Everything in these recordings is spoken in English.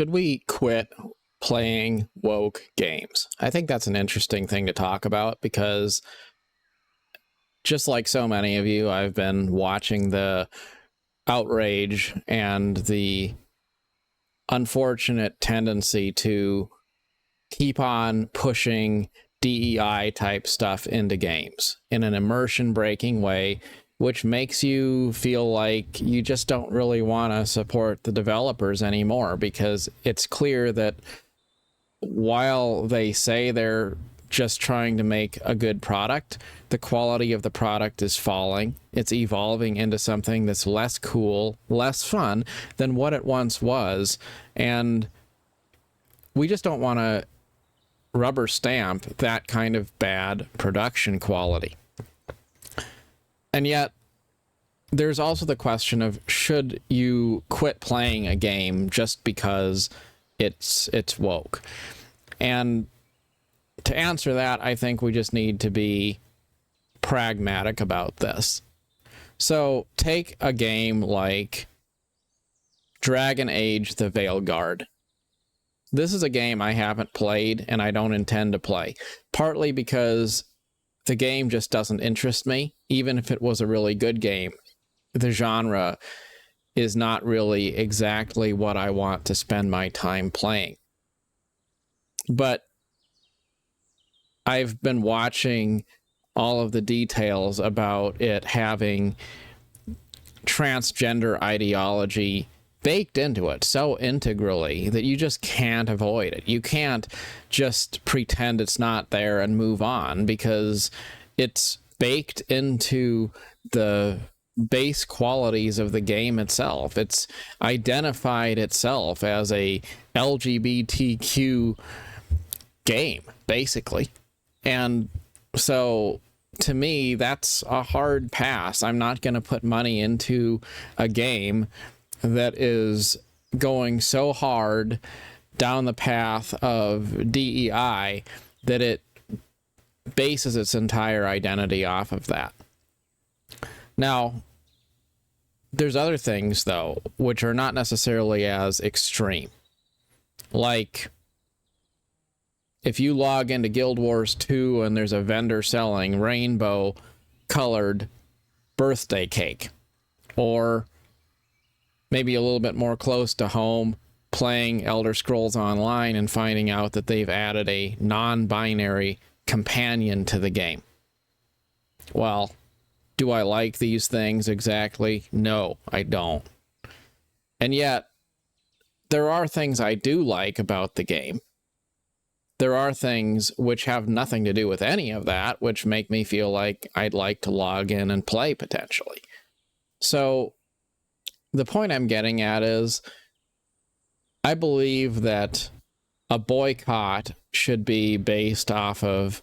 Should we quit playing woke games? I think that's an interesting thing to talk about because just like so many of you, I've been watching the outrage and the unfortunate tendency to keep on pushing DEI type stuff into games in an immersion breaking way, which makes you feel like you just don't really want to support the developers anymore, because it's clear that while they say they're just trying to make a good product, the quality of the product is falling. It's evolving into something that's less cool, less fun than what it once was. And we just don't want to rubber stamp that kind of bad production quality. And yet, there's also the question of, should you quit playing a game just because it's woke? And to answer that, I think we just need to be pragmatic about this. So take a game like Dragon Age: The Veilguard. This is a game I haven't played and I don't intend to play, partly because the game just doesn't interest me. Even if it was a really good game, the genre is not really exactly what I want to spend my time playing. But I've been watching all of the details about it having transgender ideology baked into it so integrally that you just can't avoid it. You can't just pretend it's not there and move on, because it's baked into the base qualities of the game itself. It's identified itself as a LGBTQ game, basically. And so to me, that's a hard pass. I'm not going to put money into a game that is going so hard down the path of DEI that it bases its entire identity off of that. Now, there's other things, though, which are not necessarily as extreme. Like, if you log into Guild Wars 2 and there's a vendor selling rainbow-colored birthday cake, or maybe a little bit more close to home, playing Elder Scrolls Online and finding out that they've added a non-binary companion to the game. Well, do I like these things exactly? No, I don't. And yet, there are things I do like about the game. There are things which have nothing to do with any of that, which make me feel like I'd like to log in and play potentially. So the point I'm getting at is, I believe that a boycott should be based off of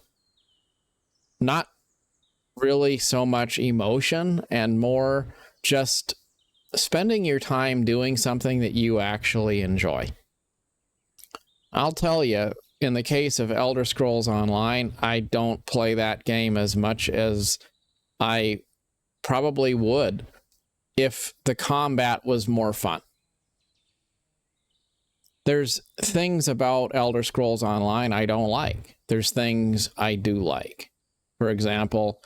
not really so much emotion and more just spending your time doing something that you actually enjoy. I'll tell you, in the case of Elder Scrolls Online, I don't play that game as much as I probably would if the combat was more fun. There's things about Elder Scrolls Online I don't like. There's things I do like. For example,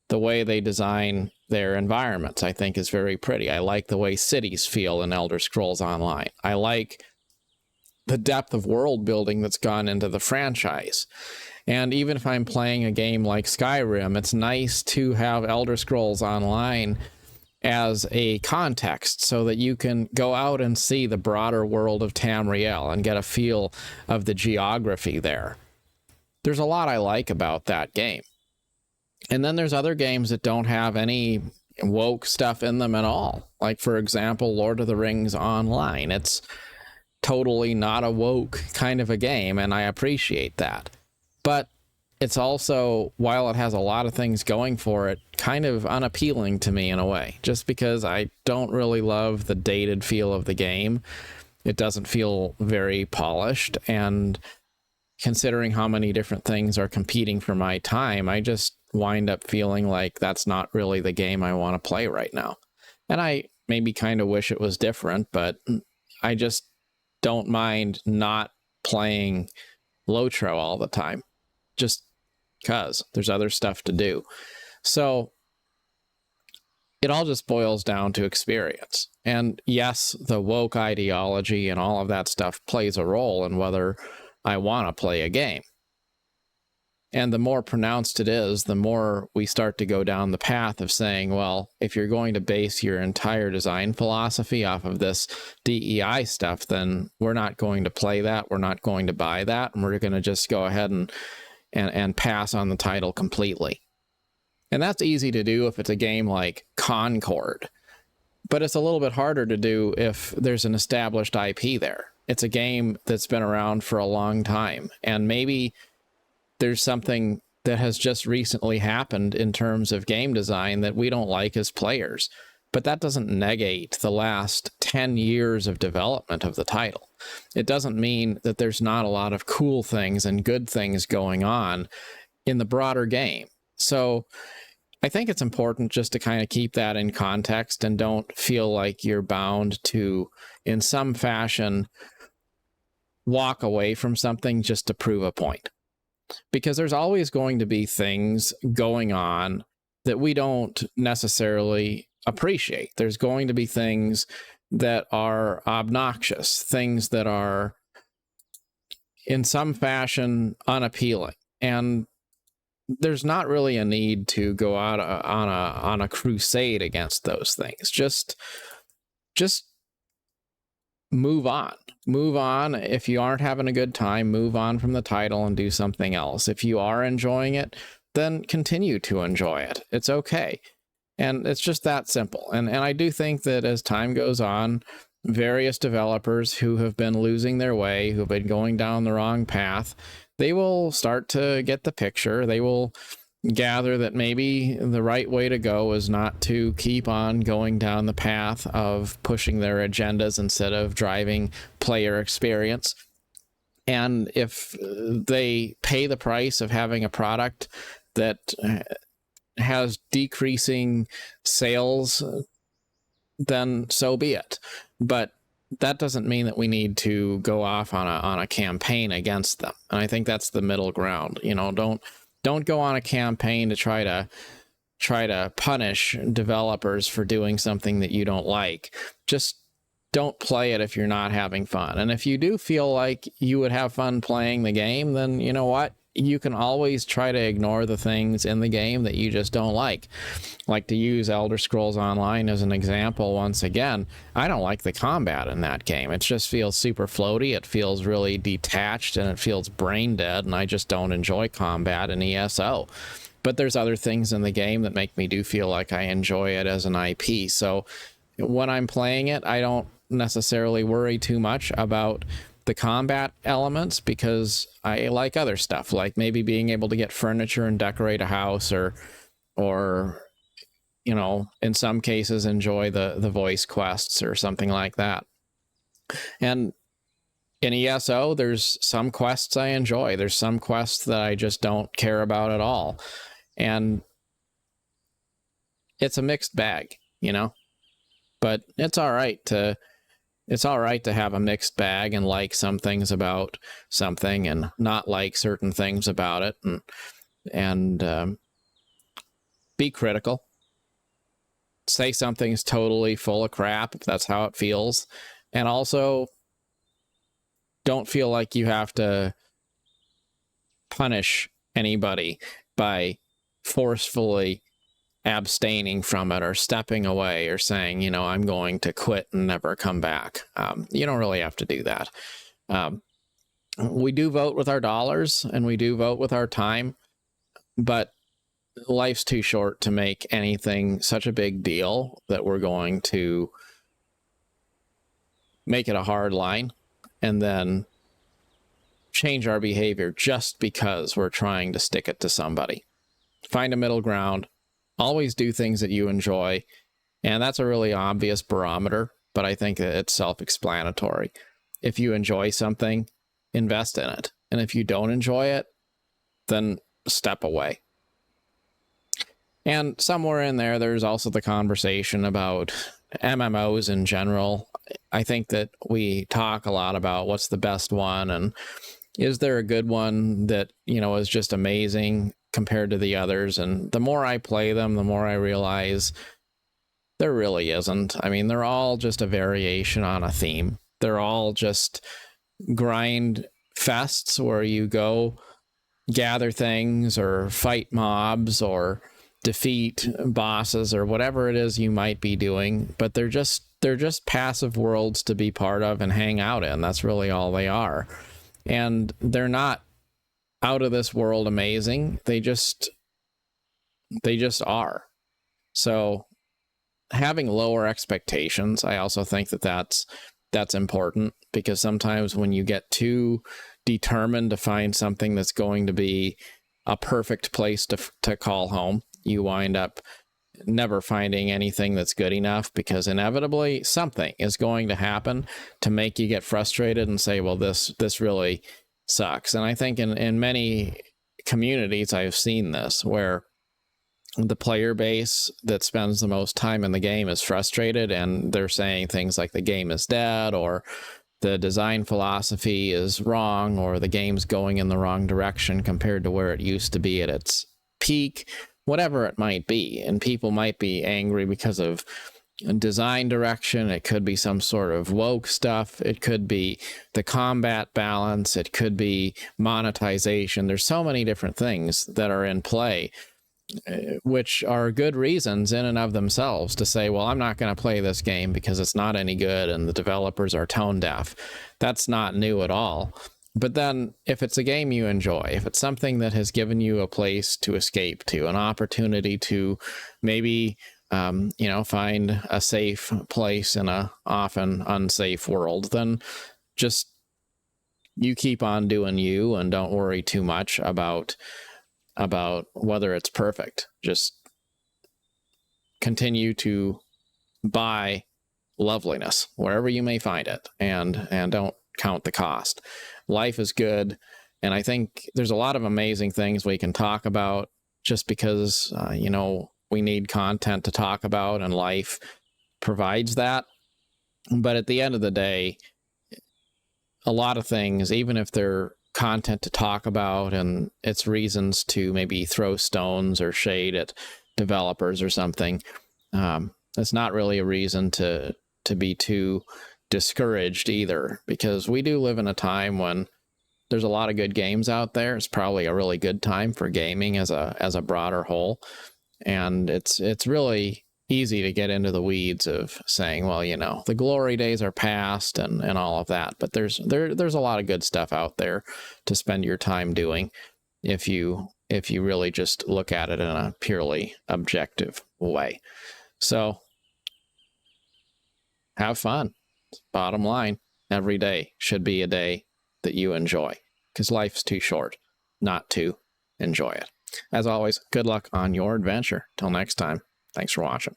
the way they design their environments, I think, is very pretty. I like the way cities feel in Elder Scrolls Online. I like the depth of world building that's gone into the franchise. And even if I'm playing a game like Skyrim, it's nice to have Elder Scrolls Online as a context so that you can go out and see the broader world of Tamriel and get a feel of the geography there. There's a lot I like about that game. And then there's other games that don't have any woke stuff in them at all. Like, for example, Lord of the Rings Online. It's totally not a woke kind of a game, and I appreciate that. But it's also, while it has a lot of things going for it, kind of unappealing to me in a way, just because I don't really love the dated feel of the game. It doesn't feel very polished, and considering how many different things are competing for my time, I just wind up feeling like that's not really the game I want to play right now. And I maybe kind of wish it was different, but I just don't mind not playing Lotro all the time, just because there's other stuff to do. So it all just boils down to experience. And yes, the woke ideology and all of that stuff plays a role in whether I want to play a game. And the more pronounced it is, the more we start to go down the path of saying, well, if you're going to base your entire design philosophy off of this DEI stuff, then we're not going to play that, we're not going to buy that, and we're going to just go ahead and pass on the title completely. And that's easy to do if it's a game like Concord, but it's a little bit harder to do if there's an established IP there. It's a game that's been around for a long time, and maybe there's something that has just recently happened in terms of game design that we don't like as players, but that doesn't negate the last 10 years of development of the title. It doesn't mean that there's not a lot of cool things and good things going on in the broader game. So I think it's important just to kind of keep that in context and don't feel like you're bound to, in some fashion, walk away from something just to prove a point. Because there's always going to be things going on that we don't necessarily appreciate. There's going to be things that are obnoxious, things that are in some fashion unappealing. And there's not really a need to go out on a crusade against those things. Just move on. Move on. If you aren't having a good time, move on from the title and do something else. If you are enjoying it, then continue to enjoy it. It's okay. And it's just that simple. And I do think that as time goes on, various developers who have been losing their way, who have been going down the wrong path, they will start to get the picture. They will gather that maybe the right way to go is not to keep on going down the path of pushing their agendas instead of driving player experience. And if they pay the price of having a product that has decreasing sales, then so be it. But that doesn't mean that we need to go off on a campaign against them. And I think that's the middle ground. You know, don't go on a campaign to try to punish developers for doing something that you don't like. Just don't play it if you're not having fun. And if you do feel like you would have fun playing the game, then you know what? You can always try to ignore the things in the game that you just don't like. Like, to use Elder Scrolls Online as an example once again, I don't like the combat in that game. It just feels super floaty, it feels really detached, and it feels brain dead, and I just don't enjoy combat in ESO. But there's other things in the game that make me do feel like I enjoy it as an IP. So when I'm playing it, I don't necessarily worry too much about the combat elements, because I like other stuff, like maybe being able to get furniture and decorate a house, or you know, in some cases enjoy the voice quests or something like that. And in ESO, there's some quests I enjoy. There's some quests that I just don't care about at all. And it's a mixed bag, you know, but it's all right to have a mixed bag and like some things about something and not like certain things about it, and be critical. Say something's totally full of crap if that's how it feels. And also, don't feel like you have to punish anybody by forcefully abstaining from it or stepping away or saying, you know, I'm going to quit and never come back. You don't really have to do that. We do vote with our dollars and we do vote with our time, but life's too short to make anything such a big deal that we're going to make it a hard line and then change our behavior just because we're trying to stick it to somebody. Find a middle ground. Always do things that you enjoy. And that's a really obvious barometer, but I think it's self-explanatory. If you enjoy something, invest in it. And if you don't enjoy it, then step away. And somewhere in there, there's also the conversation about MMOs in general. I think that we talk a lot about what's the best one, and is there a good one that, you know, is just amazing compared to the others. And the more I play them, the more I realize there really isn't. I mean, they're all just a variation on a theme. They're all just grind fests where you go gather things or fight mobs or defeat bosses or whatever it is you might be doing, but they're just passive worlds to be part of and hang out in. That's really all they are. And they're not out of this world amazing. They just are. So having lower expectations, I also think that that's important, because sometimes when you get too determined to find something that's going to be a perfect place to call home, you wind up never finding anything that's good enough, because inevitably something is going to happen to make you get frustrated and say, well, this really sucks. And I think in many communities I've seen this, where the player base that spends the most time in the game is frustrated, and they're saying things like the game is dead, or the design philosophy is wrong, or the game's going in the wrong direction compared to where it used to be at its peak, whatever it might be. And people might be angry because of design direction. It could be some sort of woke stuff. It could be the combat balance. It could be monetization. There's so many different things that are in play, which are good reasons in and of themselves to say, well, I'm not going to play this game because it's not any good and the developers are tone deaf. That's not new at all. But then if it's a game you enjoy, if it's something that has given you a place to escape to, an opportunity to maybe find a safe place in a often unsafe world, then just you keep on doing you and don't worry too much about whether it's perfect. Just continue to buy loveliness wherever you may find it, and don't count the cost. Life is good, and I think there's a lot of amazing things we can talk about just because we need content to talk about, and life provides that. But at the end of the day, a lot of things, even if they're content to talk about and it's reasons to maybe throw stones or shade at developers or something, it's not really a reason to be too discouraged either, because we do live in a time when there's a lot of good games out there. It's probably a really good time for gaming as a broader whole, and it's really easy to get into the weeds of saying, well, the glory days are past and all of that. But there's a lot of good stuff out there to spend your time doing if you really just look at it in a purely objective way. So have fun. Bottom line, every day should be a day that you enjoy, because life's too short not to enjoy it. As always, good luck on your adventure. Till next time, thanks for watching.